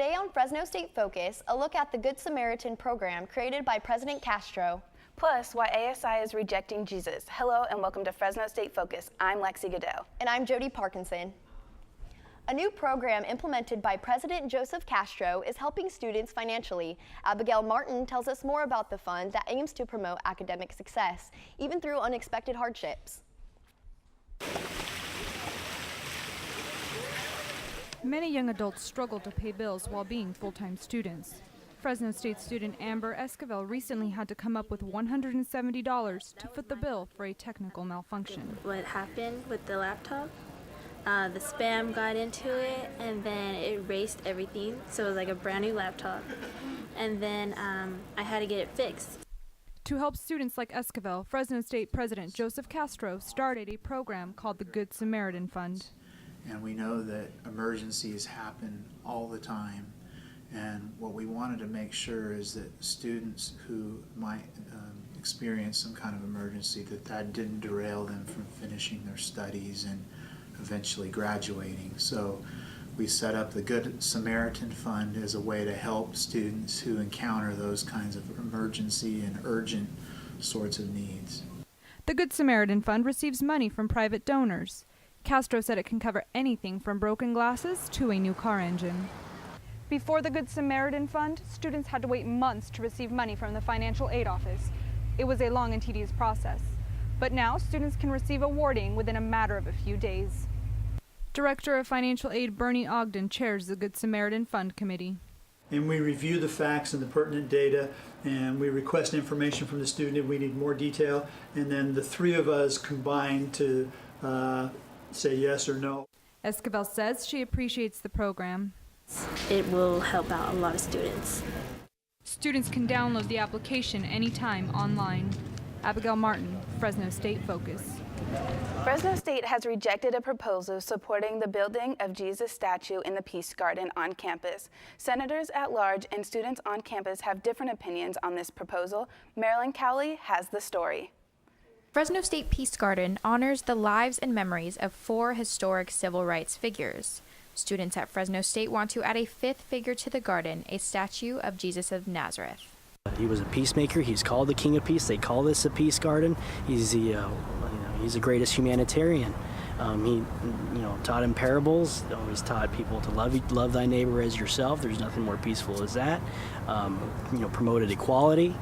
Today on Fresno State Focus, a look at the Good Samaritan program created by President Castro. Plus, why ASI is rejecting Jesus. Hello and welcome to Fresno State Focus. I'm Lexi Godot. And I'm Jodi Parkinson. A new program implemented by President Joseph Castro is helping students financially. Abigail Martin tells us more about the fund that aims to promote academic success, even through unexpected hardships. Many young adults struggle to pay bills while being full-time students. Fresno State student Amber Esquivel recently had to come up with $170 to foot the bill for a technical malfunction. What happened with the laptop, the spam got into it and then it erased everything, so it was like a brand new laptop. And then I had to get it fixed. To help students like Esquivel, Fresno State President Joseph Castro started a program called the Good Samaritan Fund. And we know that emergencies happen all the time, and what we wanted to make sure is that students who might experience some kind of emergency, that didn't derail them from finishing their studies and eventually graduating. So we set up the Good Samaritan Fund as a way to help students who encounter those kinds of emergency and urgent sorts of needs. The Good Samaritan Fund receives money from private donors. Castro said it can cover anything from broken glasses to a new car engine. Before the Good Samaritan Fund, students had to wait months to receive money from the financial aid office. It was a long and tedious process. But now students can receive awarding within a matter of a few days. Director of Financial Aid Bernie Ogden chairs the Good Samaritan Fund Committee. And we review the facts and the pertinent data, and we request information from the student if we need more detail, and then the three of us combine to say yes or no. Esquivel says she appreciates the program. It will help out a lot of students. Students can download the application anytime online. Abigail Martin, Fresno State Focus. Fresno State has rejected a proposal supporting the building of Jesus statue in the Peace Garden on campus. Senators at large and students on campus have different opinions on this proposal. Marilyn Cowley has the story. Fresno State Peace Garden honors the lives and memories of 4 historic civil rights figures. Students at Fresno State want to add a 5th figure to the garden, a statue of Jesus of Nazareth. He was a peacemaker. He's called the King of Peace. They call this a peace garden. He's the he's the greatest humanitarian. He taught in parables. Always taught people to love thy neighbor as yourself. There's nothing more peaceful as that. Promoted equality.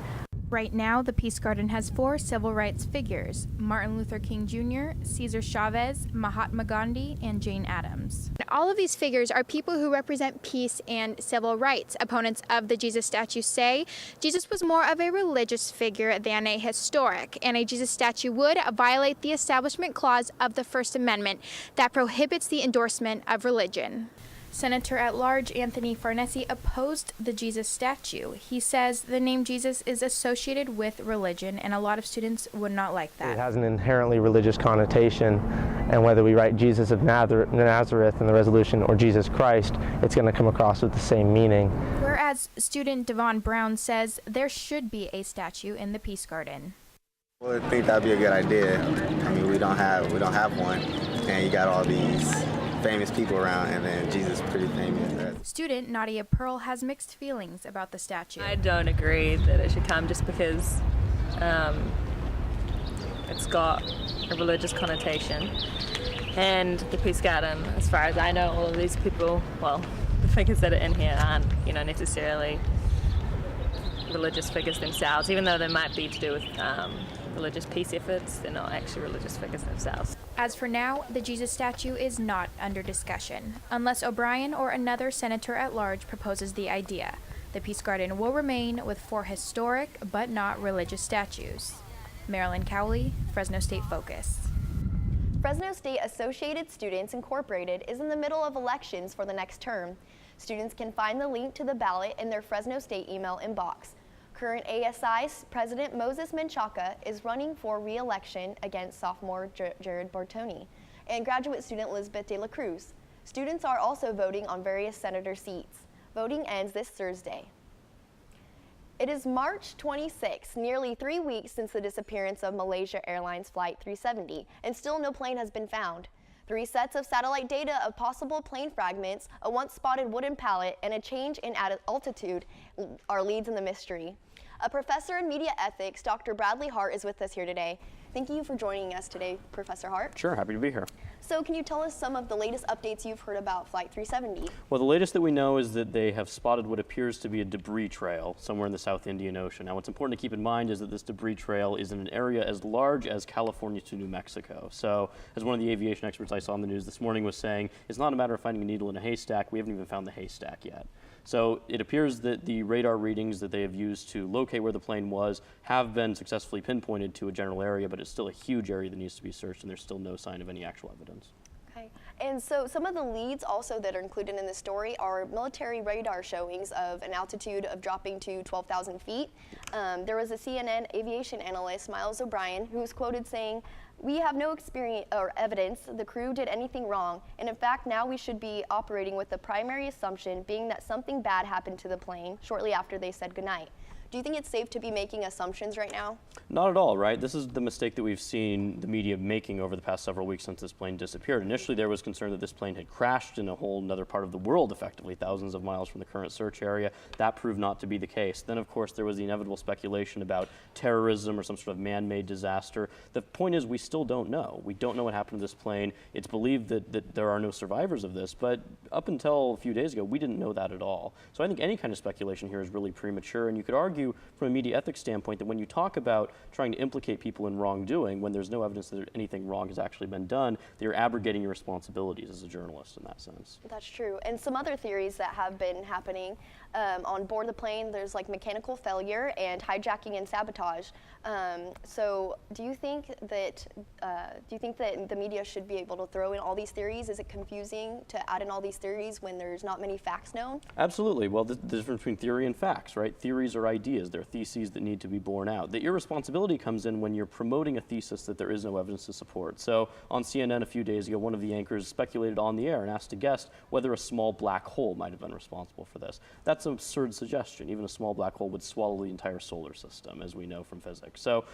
Right now, the Peace Garden has 4 civil rights figures: Martin Luther King Jr., Cesar Chavez, Mahatma Gandhi, and Jane Addams. All of these figures are people who represent peace and civil rights. Opponents of the Jesus statue say Jesus was more of a religious figure than a historic, and a Jesus statue would violate the Establishment Clause of the First Amendment that prohibits the endorsement of religion. Senator at Large Anthony Farnese opposed the Jesus statue. He says the name Jesus is associated with religion, and a lot of students would not like that. It has an inherently religious connotation, and whether we write Jesus of Nazareth in the resolution or Jesus Christ, it's going to come across with the same meaning. Whereas student Devon Brown says there should be a statue in the Peace Garden. Well, I think that'd be a good idea. I mean, we don't have one, and you got all these famous people around, and then Jesus is pretty famous. Student Nadia Pearl has mixed feelings about the statue. I don't agree that it should come just because it's got a religious connotation. And the Peace Garden, as far as I know, all of these people, well, the figures that are in here aren't, necessarily religious figures themselves, even though they might be to do with religious peace efforts. They're not actually religious figures themselves. As for now, the Jesus statue is not under discussion, unless O'Brien or another senator at large proposes the idea. The Peace Garden will remain with 4 historic but not religious statues. Marilyn Cowley, Fresno State Focus. Fresno State Associated Students Incorporated is in the middle of elections for the next term. Students can find the link to the ballot in their Fresno State email inbox. Current ASI President Moses Menchaca is running for re-election against sophomore Jared Bartoni and graduate student Elizabeth De La Cruz. Students are also voting on various senator seats. Voting ends this Thursday. It is March 26, nearly 3 weeks since the disappearance of Malaysia Airlines Flight 370, and still no plane has been found. 3 sets of satellite data of possible plane fragments, a once spotted wooden pallet, and a change in altitude are leads in the mystery. A professor in media ethics, Dr. Bradley Hart, is with us here today. Thank you for joining us today, Professor Hart. Sure, happy to be here. So can you tell us some of the latest updates you've heard about Flight 370? Well, the latest that we know is that they have spotted what appears to be a debris trail somewhere in the South Indian Ocean. Now, what's important to keep in mind is that this debris trail is in an area as large as California to New Mexico. So, as one of the aviation experts I saw on the news this morning was saying, it's not a matter of finding a needle in a haystack. We haven't even found the haystack yet. So it appears that the radar readings that they have used to locate where the plane was have been successfully pinpointed to a general area, but it's still a huge area that needs to be searched, and there's still no sign of any actual evidence. Okay. And so some of the leads also that are included in this story are military radar showings of an altitude of dropping to 12,000 feet. There was a CNN aviation analyst, Miles O'Brien, who was quoted saying, "We have no experience or evidence the crew did anything wrong, and in fact now we should be operating with the primary assumption being that something bad happened to the plane shortly after they said goodnight." Do you think it's safe to be making assumptions right now? Not at all, right? This is the mistake that we've seen the media making over the past several weeks since this plane disappeared. Initially, there was concern that this plane had crashed in a whole other part of the world, effectively, thousands of miles from the current search area. That proved not to be the case. Then, of course, there was the inevitable speculation about terrorism or some sort of man-made disaster. The point is, we still don't know. We don't know what happened to this plane. It's believed that there are no survivors of this, but up until a few days ago, we didn't know that at all. So I think any kind of speculation here is really premature, and you could argue from a media ethics standpoint that when you talk about trying to implicate people in wrongdoing, when there's no evidence that anything wrong has actually been done, that you're abrogating your responsibilities as a journalist in that sense. That's true. And some other theories that have been happening on board the plane, there's like mechanical failure and hijacking and sabotage. So do you think that the media should be able to throw in all these theories? Is it confusing to add in all these theories when there's not many facts known? Absolutely. Well, the difference between theory and facts, right? Theories are ideas. They're theses that need to be borne out. The irresponsibility comes in when you're promoting a thesis that there is no evidence to support. So on CNN a few days ago, one of the anchors speculated on the air and asked a guest whether a small black hole might have been responsible for this. That's an absurd suggestion. Even a small black hole would swallow the entire solar system, as we know from physics. So,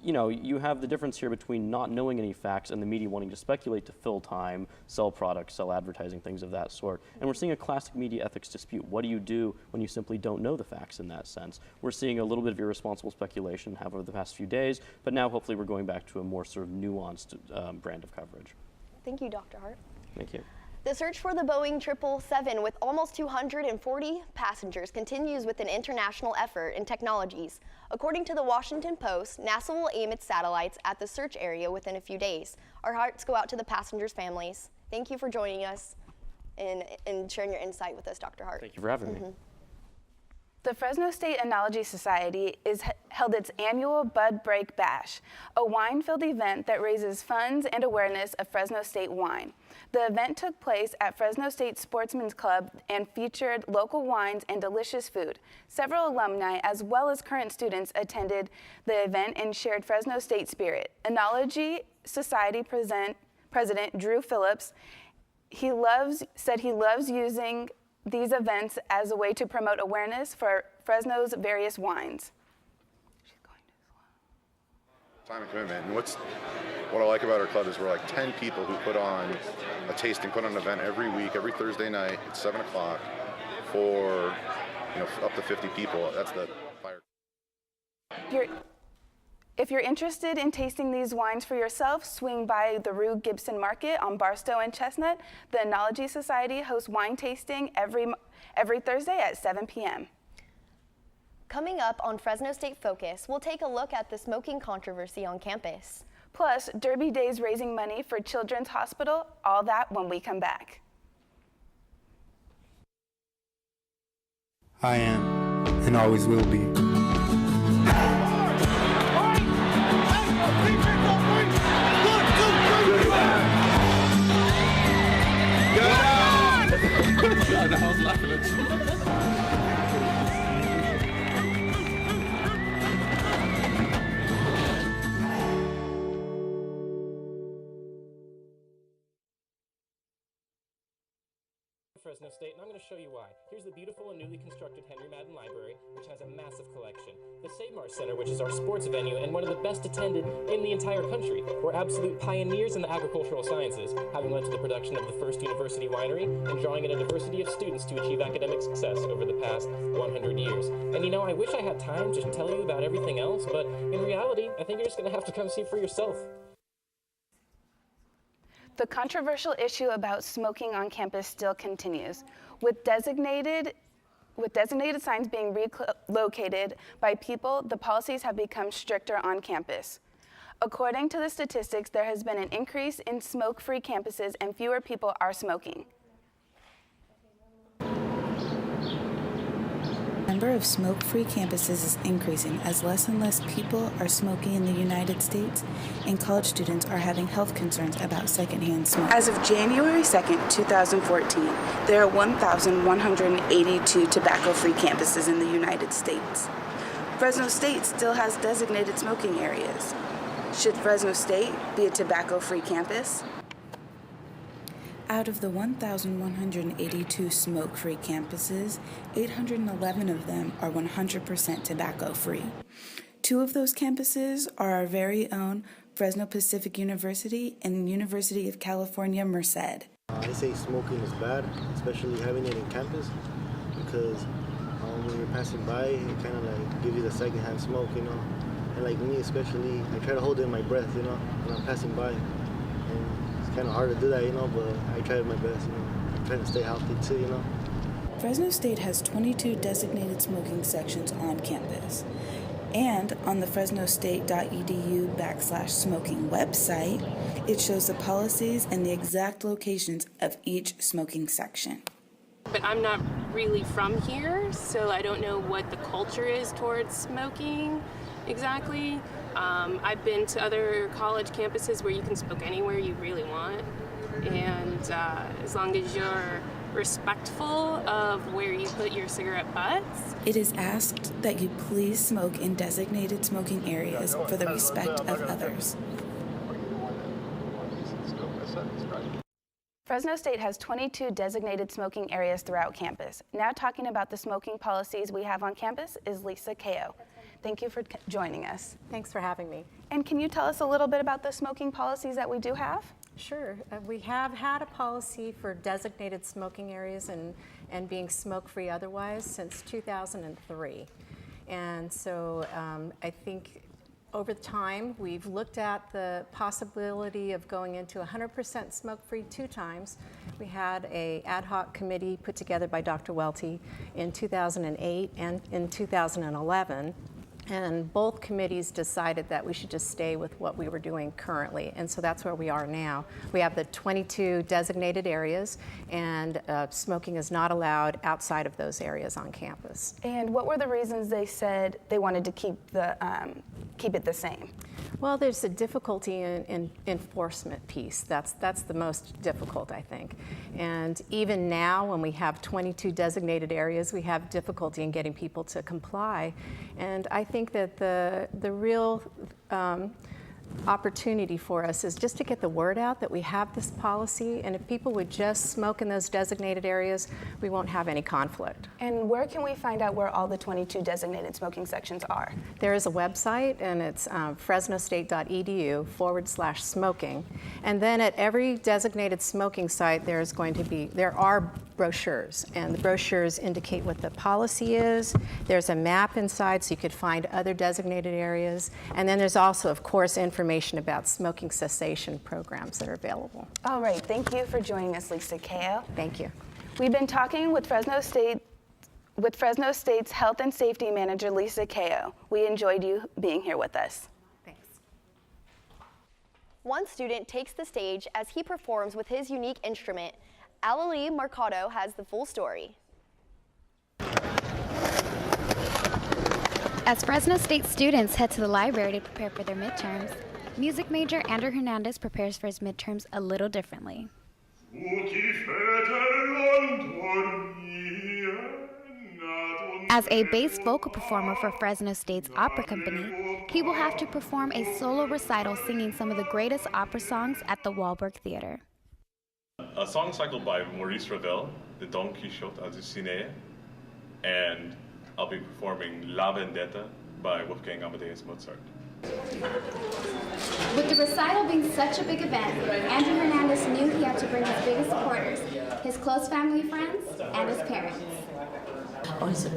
you have the difference here between not knowing any facts and the media wanting to speculate to fill time, sell products, sell advertising, things of that sort. And we're seeing a classic media ethics dispute. What do you do when you simply don't know the facts in that sense? We're seeing a little bit of irresponsible speculation have over the past few days, but now hopefully we're going back to a more sort of nuanced brand of coverage. Thank you, Dr. Hart. Thank you. The search for the Boeing 777 with almost 240 passengers continues with an international effort in technologies. According to the Washington Post, NASA will aim its satellites at the search area within a few days. Our hearts go out to the passengers' families. Thank you for joining us and sharing your insight with us, Dr. Hart. Thank you for having me. The Fresno State Enology Society held its annual Bud Break Bash, a wine-filled event that raises funds and awareness of Fresno State wine. The event took place at Fresno State Sportsman's Club and featured local wines and delicious food. Several alumni, as well as current students, attended the event and shared Fresno State spirit. Enology Society President Drew Phillips, said he loves using these events as a way to promote awareness for Fresno's various wines. Time and commitment. And what I like about our club is we're like 10 people who put on an event every week, every Thursday night at 7 o'clock for up to 50 people. That's the fire. If you're interested in tasting these wines for yourself, swing by the Rue Gibson Market on Barstow and Chestnut. The Enology Society hosts wine tasting every Thursday at 7 p.m. Coming up on Fresno State Focus, we'll take a look at the smoking controversy on campus. Plus, Derby Days raising money for Children's Hospital, all that when we come back. I am, and always will be. I was laughing at you. Fresno State, and I'm going to show you why. Here's the beautiful and newly constructed Henry Madden Library, which has a massive collection. The Save Mart Center, which is our sports venue and one of the best attended in the entire country. We're absolute pioneers in the agricultural sciences, having led to the production of the first university winery and drawing in a diversity of students to achieve academic success over the past 100 years. And you know, I wish I had time to tell you about everything else, but in reality, I think you're just going to have to come see for yourself. The controversial issue about smoking on campus still continues. With designated signs being relocated by people, the policies have become stricter on campus. According to the statistics, there has been an increase in smoke-free campuses and fewer people are smoking. The number of smoke-free campuses is increasing as less and less people are smoking in the United States, and college students are having health concerns about secondhand smoke. As of January 2nd, 2014, there are 1,182 tobacco-free campuses in the United States. Fresno State still has designated smoking areas. Should Fresno State be a tobacco-free campus? Out of the 1,182 smoke-free campuses, 811 of them are 100% tobacco-free. 2 of those campuses are our very own Fresno Pacific University and University of California, Merced. They say smoking is bad, especially having it in campus, because when you're passing by, it kind of like gives you the secondhand smoke, you know. And like me especially, I try to hold it in my breath, you know, when I'm passing by. Kind of hard to do that, you know, but I tried my best, you know. I'm trying to stay healthy too, you know. Fresno State has 22 designated smoking sections on campus. And on the fresnostate.edu/smoking website, it shows the policies and the exact locations of each smoking section. But I'm not really from here, so I don't know what the culture is towards smoking exactly. I've been to other college campuses where you can smoke anywhere you really want, and as long as you're respectful of where you put your cigarette butts. It is asked that you please smoke in designated smoking areas for the respect of others. Fresno State has 22 designated smoking areas throughout campus. Now talking about the smoking policies we have on campus is Lisa Kao. Thank you for joining us. Thanks for having me. And can you tell us a little bit about the smoking policies that we do have? Sure. We have had a policy for designated smoking areas and being smoke-free otherwise since 2003. And so I think over time we've looked at the possibility of going into 100% smoke-free 2 times. We had an ad hoc committee put together by Dr. Welty in 2008 and in 2011. And both committees decided that we should just stay with what we were doing currently. And so that's where we are now. We have the 22 designated areas, and smoking is not allowed outside of those areas on campus. And what were the reasons they said they wanted to keep it the same? Well, there's a difficulty in enforcement piece. That's the most difficult, I think. And even now, when we have 22 designated areas, we have difficulty in getting people to comply. And I think that the real opportunity for us is just to get the word out that we have this policy, and if people would just smoke in those designated areas, we won't have any conflict. And where can we find out where all the 22 designated smoking sections are? There is a website, and it's fresnostate.edu/smoking. And then at every designated smoking site, there are brochures, and the brochures indicate what the policy is. There's a map inside so you could find other designated areas. And then there's also, of course, information about smoking cessation programs that are available. All right, thank you for joining us, Lisa Kao. Thank you. We've been talking with Fresno State's Health and Safety Manager, Lisa Kao. We enjoyed you being here with us. Thanks. One student takes the stage as he performs with his unique instrument. Alalee Marcado has the full story. As Fresno State students head to the library to prepare for their midterms, music major Andrew Hernandez prepares for his midterms a little differently. As a bass vocal performer for Fresno State's opera company, he will have to perform a solo recital singing some of the greatest opera songs at the Wahlberg Theater. A song cycle by Maurice Ravel the Don Quixote of Dulcinea, and I'll be performing La Vendetta by Wolfgang Amadeus Mozart. With the recital being such a big event, Andrew Hernandez knew he had to bring his biggest supporters, his close family friends, and his parents. Oh, he's a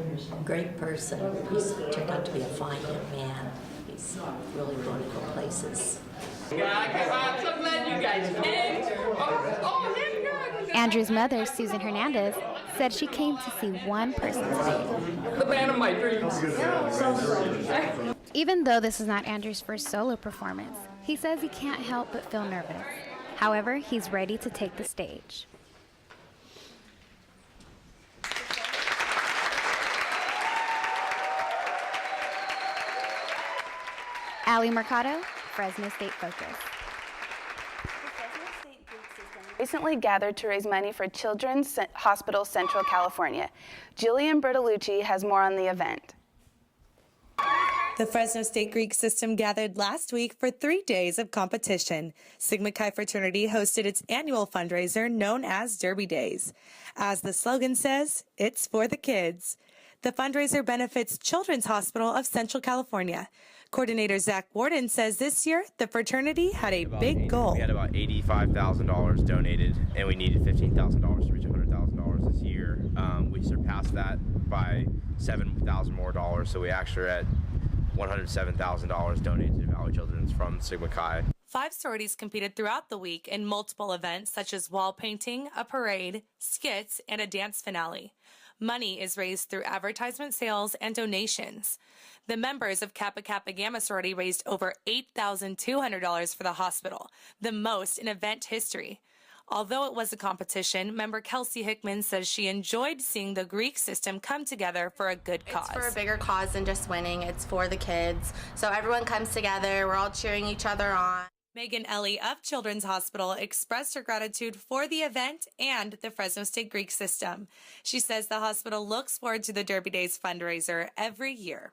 great person. He's turned out to be a fine young man. He's really going to go places. I'm so glad you guys came. Andrew's mother, Susan Hernandez, said she came to see one person today. The man of my dreams. Even though this is not Andrew's first solo performance, he says he can't help but feel nervous. However, he's ready to take the stage. Ali Mercado, Fresno State Focus. Recently gathered to raise money for Children's Hospital Central California. Jillian Bertolucci has more on the event. The Fresno State Greek system gathered last week for 3 days of competition. Sigma Chi Fraternity hosted its annual fundraiser known as Derby Days. As the slogan says, it's for the kids. The fundraiser benefits Children's Hospital of Central California. Coordinator Zach Warden says this year, the fraternity had a big goal. We had about $85,000 donated, and we needed $15,000 to reach $100,000 this year. We surpassed that by $7,000 more dollars, so we actually are at $107,000 donated to Valley Children's from Sigma Chi. 5 sororities competed throughout the week in multiple events such as wall painting, a parade, skits, and a dance finale. Money is raised through advertisement sales and donations. The members of Kappa Kappa Gamma sorority raised over $8,200 for the hospital, the most in event history. Although it was a competition, member Kelsey Hickman says she enjoyed seeing the Greek system come together for a good cause. It's for a bigger cause than just winning. It's for the kids. So everyone comes together. We're all cheering each other on. Megan Ellie of Children's Hospital expressed her gratitude for the event and the Fresno State Greek system. She says the hospital looks forward to the Derby Days fundraiser every year.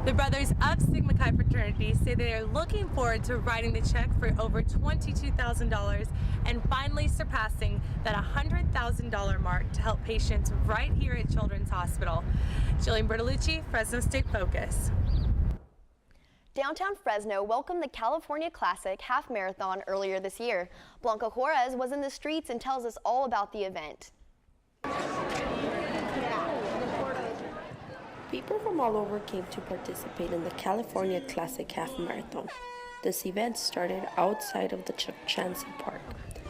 The brothers of Sigma Chi Fraternity say they are looking forward to writing the check for over $22,000 and finally surpassing that $100,000 mark to help patients right here at Children's Hospital. Jillian Bertolucci, Fresno State Focus. Downtown Fresno welcomed the California Classic Half Marathon earlier this year. Blanca Juarez was in the streets and tells us all about the event. People from all over came to participate in the California Classic Half Marathon. This event started outside of the Chuck Chanson Park.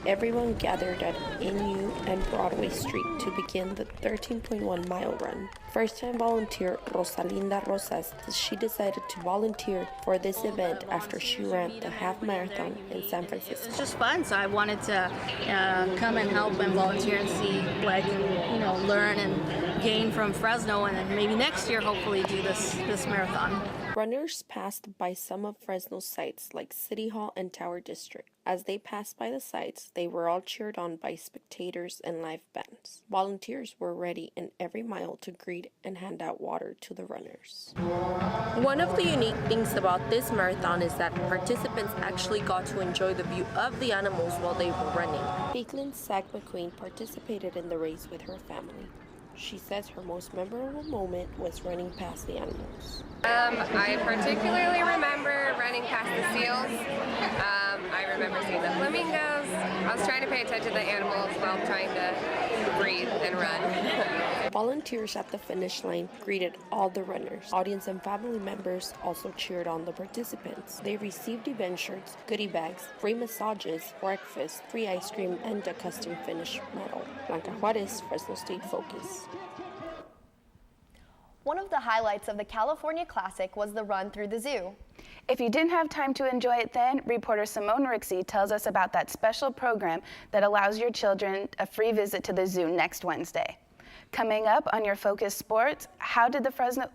Everyone gathered at NU and Broadway Street to begin the 13.1-mile run. First-time volunteer Rosalinda Rosas, she decided to volunteer for this event after she ran the half marathon in San Francisco. It's just fun, so I wanted to come and help and volunteer and see, learn and gain from Fresno, and then maybe next year hopefully do this marathon. Runners passed by some of Fresno's sites like City Hall and Tower District. As they passed by the sites, they were all cheered on by spectators and live bands. Volunteers were ready in every mile to greet and hand out water to the runners. One of the unique things about this marathon is that participants actually got to enjoy the view of the animals while they were running. Peakland Sack McQueen participated in the race with her family. She says her most memorable moment was running past the animals. I particularly remember running past the seals. I remember seeing the flamingos. I was trying to pay attention to the animals while trying to breathe and run. Volunteers at the finish line greeted all the runners. Audience and family members also cheered on the participants. They received event shirts, goodie bags, free massages, breakfast, free ice cream, and a custom finish medal. Blanca Juarez, Fresno State Focus. One of the highlights of the California Classic was the run through the zoo. If you didn't have time to enjoy it then, reporter Simone Rixey tells us about that special program that allows your children a free visit to the zoo next Wednesday. Coming up on your Focus Sports, how did the Fresno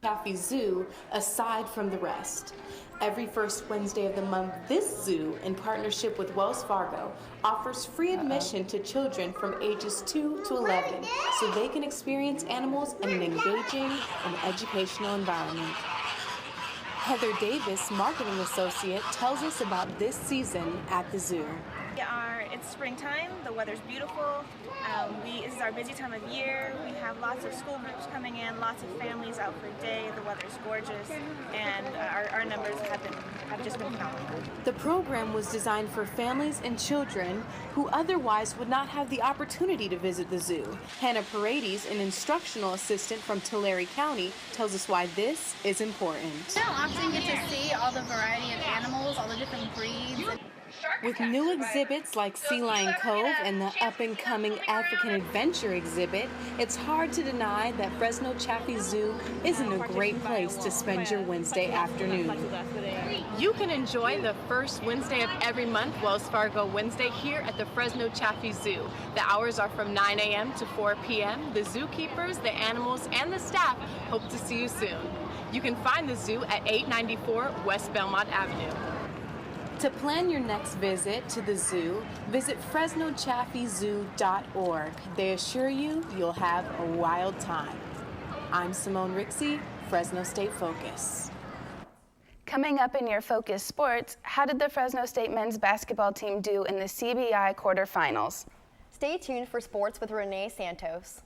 Chaffee Zoo aside from the rest. Every first Wednesday of the month, this zoo, in partnership with Wells Fargo, offers free admission to children from ages 2 to 11 so they can experience animals in an engaging and educational environment. Heather Davis, marketing associate, tells us about this season at the zoo. It's springtime, the weather's beautiful. This is our busy time of year. We have lots of school groups coming in, lots of families out for a day. The weather's gorgeous, and our numbers have just been phenomenal. The program was designed for families and children who otherwise would not have the opportunity to visit the zoo. Hannah Paredes, an instructional assistant from Tulare County, tells us why this is important. You don't often get to see all the variety of animals, all the different breeds. With new exhibits like Sea Lion Cove and the up-and-coming African Adventure exhibit, it's hard to deny that Fresno Chaffee Zoo isn't a great place to spend your Wednesday afternoon. You can enjoy the first Wednesday of every month, Wells Fargo Wednesday, here at the Fresno Chaffee Zoo. The hours are from 9 a.m. to 4 p.m. The zookeepers, the animals, and the staff hope to see you soon. You can find the zoo at 894 West Belmont Avenue. To plan your next visit to the zoo, visit FresnoChaffeeZoo.org. They assure you you'll have a wild time. I'm Simone Rixey, Fresno State Focus. Coming up in your Focus Sports, how did the Fresno State men's basketball team do in the CBI quarterfinals? Stay tuned for sports with Renee Santos.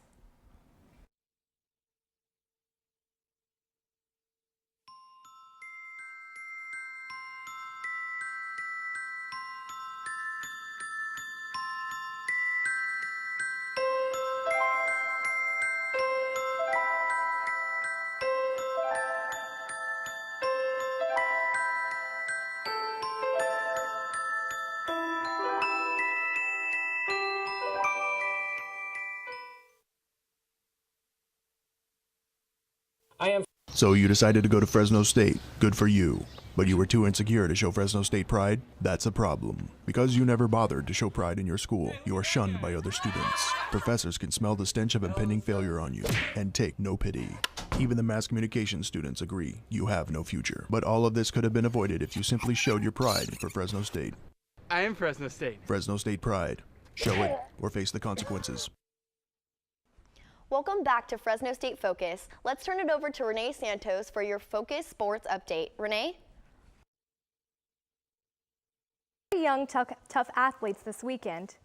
So you decided to go to Fresno State. Good for you. But you were too insecure to show Fresno State pride? That's a problem. Because you never bothered to show pride in your school, you are shunned by other students. Professors can smell the stench of impending failure on you and take no pity. Even the mass communication students agree you have no future. But all of this could have been avoided if you simply showed your pride for Fresno State. I am Fresno State. Fresno State pride. Show it or face the consequences. Welcome back to Fresno State Focus. Let's turn it over to Renee Santos for your Focus Sports Update. Renee? Young, tough athletes this weekend.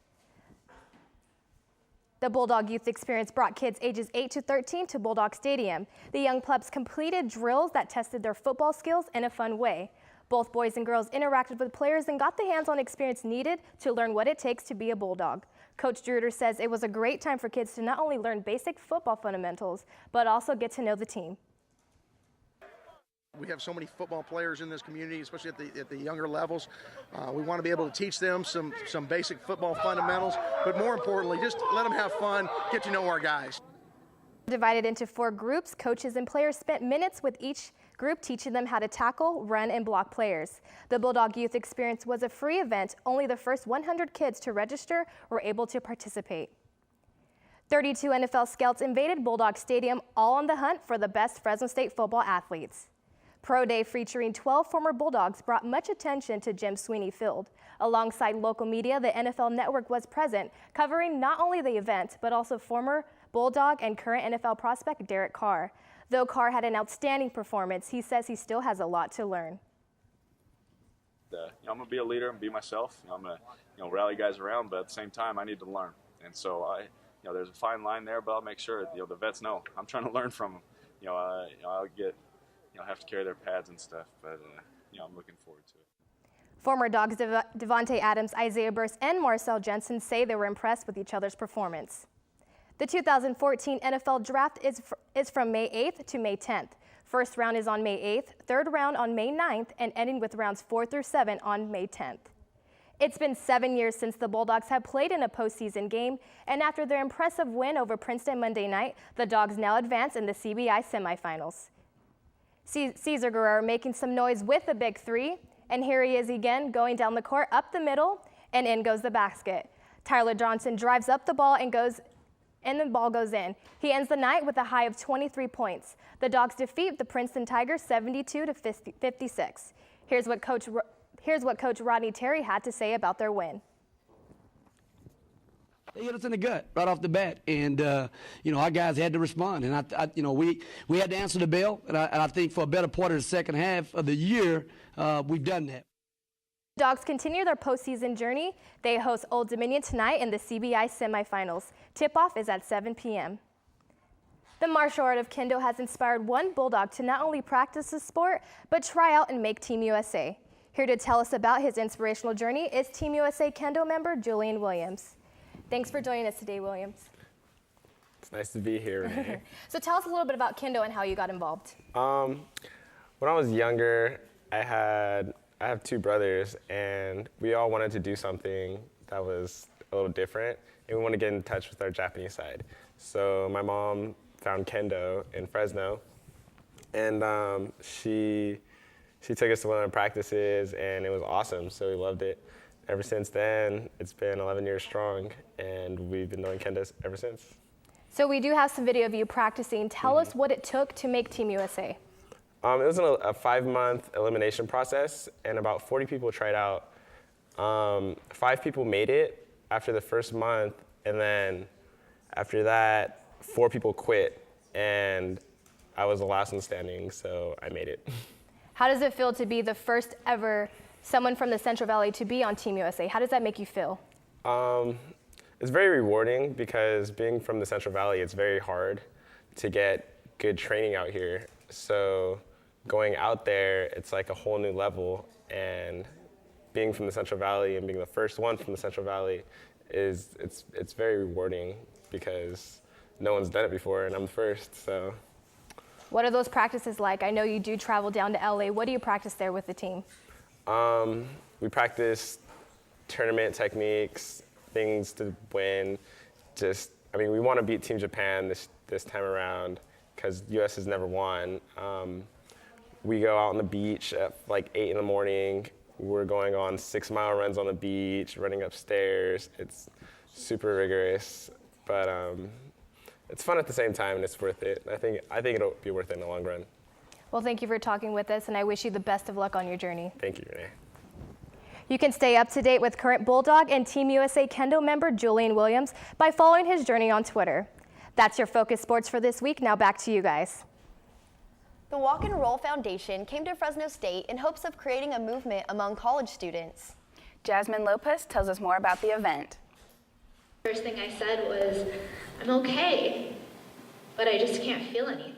The Bulldog Youth Experience brought kids ages 8 to 13 to Bulldog Stadium. The young plebs completed drills that tested their football skills in a fun way. Both boys and girls interacted with players and got the hands-on experience needed to learn what it takes to be a Bulldog. Coach Druder says it was a great time for kids to not only learn basic football fundamentals, but also get to know the team. We have so many football players in this community, especially at the younger levels. We want to be able to teach them some basic football fundamentals, but more importantly, just let them have fun, get to know our guys. Divided into 4 groups, coaches and players spent minutes with each group teaching them how to tackle, run, and block players. The Bulldog Youth Experience was a free event. Only the first 100 kids to register were able to participate. 32 NFL scouts invaded Bulldog Stadium, all on the hunt for the best Fresno State football athletes. Pro Day featuring 12 former Bulldogs brought much attention to Jim Sweeney Field. Alongside local media, the NFL Network was present, covering not only the event, but also former Bulldog and current NFL prospect Derek Carr. Though Carr had an outstanding performance, he says he still has a lot to learn. I'm going to be a leader and be myself. I'm going to rally guys around, but at the same time, I need to learn. And so there's a fine line there, but I'll make sure the vets know I'm trying to learn from them. I'll get have to carry their pads and stuff, but I'm looking forward to it. Former Dogs Devontae Adams, Isaiah Burst, and Marcel Jensen say they were impressed with each other's performance. The 2014 NFL Draft is from May 8th to May 10th. First round is on May 8th, third round on May 9th, and ending with rounds 4 through 7 on May 10th. It's been 7 years since the Bulldogs have played in a postseason game, and after their impressive win over Princeton Monday night, the Dogs now advance in the CBI semifinals. Cesar Guerrero making some noise with the big three, and here he is again going down the court, up the middle, and in goes the basket. Tyler Johnson drives up the ball and goes and the ball goes in. He ends the night with a high of 23 points. The Dogs defeat the Princeton Tigers 72-56. Here's what Coach Rodney Terry had to say about their win. They hit us in the gut right off the bat, and our guys had to respond, and we had to answer the bell, and I think for a better part of the second half of the year, we've done that. Dogs continue their postseason journey. They host Old Dominion tonight in the CBI semifinals. Tip-off is at 7 p.m. The martial art of kendo has inspired one Bulldog to not only practice the sport, but try out and make Team USA. Here to tell us about his inspirational journey is Team USA Kendo member Julian Williams. Thanks for joining us today, Williams. It's nice to be here, Renee. So tell us a little bit about kendo and how you got involved. When I was younger, I have two brothers, and we all wanted to do something that was a little different, and we want to get in touch with our Japanese side. So my mom found kendo in Fresno, and she took us to one of the practices, and it was awesome, so we loved it. Ever since then, it's been 11 years strong, and we've been doing kendo ever since. So we do have some video of you practicing. Tell us what it took to make Team USA. It was a 5-month elimination process, and about 40 people tried out. 5 people made it after the first month, and then after that, 4 people quit, and I was the last one standing, so I made it. How does it feel to be the first ever someone from the Central Valley to be on Team USA? How does that make you feel? It's very rewarding because being from the Central Valley, it's very hard to get good training out here. So going out there, it's like a whole new level, and being from the Central Valley and being the first one from the Central Valley it's very rewarding because no one's done it before, and I'm the first, so. What are those practices like? I know you do travel down to LA. What do you practice there with the team? We practice tournament techniques, things to win. We want to beat Team Japan this time around because US has never won. We go out on the beach at like 8 in the morning. We're going on 6-mile runs on the beach, running upstairs. It's super rigorous, but it's fun at the same time, and it's worth it. I think it'll be worth it in the long run. Well, thank you for talking with us, and I wish you the best of luck on your journey. Thank you, Renee. You can stay up to date with current Bulldog and Team USA Kendo member Julian Williams by following his journey on Twitter. That's your Focus Sports for this week. Now back to you guys. The Walk and Roll Foundation came to Fresno State in hopes of creating a movement among college students. Jasmine Lopez tells us more about the event. First thing I said was, I'm okay, but I just can't feel anything.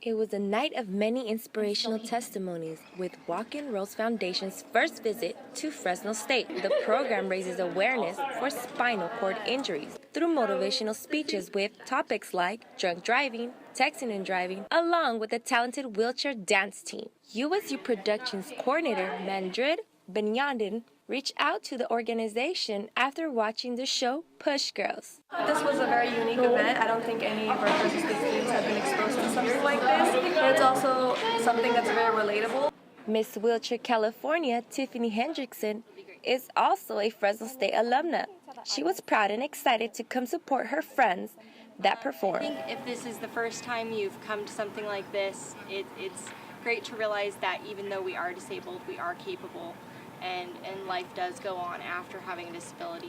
It was a night of many inspirational testimonies with Walk and Roll's Foundation's first visit to Fresno State. The program raises awareness for spinal cord injuries through motivational speeches with topics like drunk driving, texting and driving, along with a talented wheelchair dance team. USU Productions coordinator Mandrid Benyandin reached out to the organization after watching the show Push Girls. This was a very unique event. I don't think any of our Fresno State students have been exposed to something like this. And it's also something that's very relatable. Miss Wheelchair California, Tiffany Hendrickson, is also a Fresno State alumna. She was proud and excited to come support her friends that performed. I think if this is the first time you've come to something like this, it's great to realize that even though we are disabled, we are capable. And life does go on after having a disability,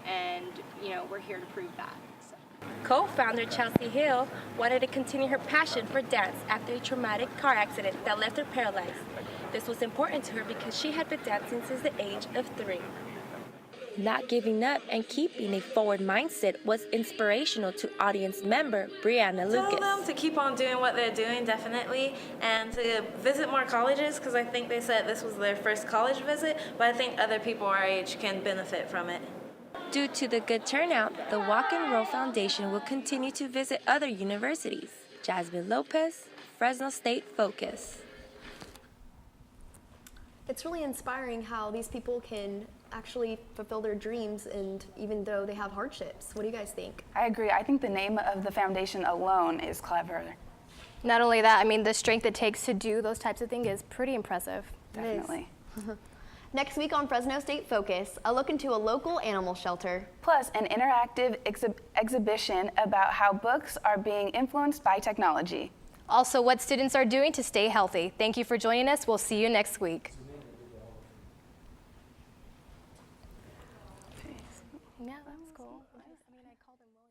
and we're here to prove that. So. Co-founder Chelsea Hill wanted to continue her passion for dance after a traumatic car accident that left her paralyzed. This was important to her because she had been dancing since the age of 3. Not giving up and keeping a forward mindset was inspirational to audience member Brianna Lucas. Tell them to keep on doing what they're doing, definitely, and to visit more colleges, because I think they said this was their first college visit, but I think other people our age can benefit from it. Due to the good turnout, the Walk and Roll Foundation will continue to visit other universities. Jasmine Lopez, Fresno State Focus. It's really inspiring how these people can actually fulfill their dreams, and even though they have hardships. What do you guys think? I agree. I think the name of the foundation alone is clever. Not only that, I mean, the strength it takes to do those types of things is pretty impressive. Definitely. Next week on Fresno State Focus, a look into a local animal shelter. Plus, an interactive exhibition about how books are being influenced by technology. Also, what students are doing to stay healthy. Thank you for joining us. We'll see you next week. Yeah, that's cool. I called him William.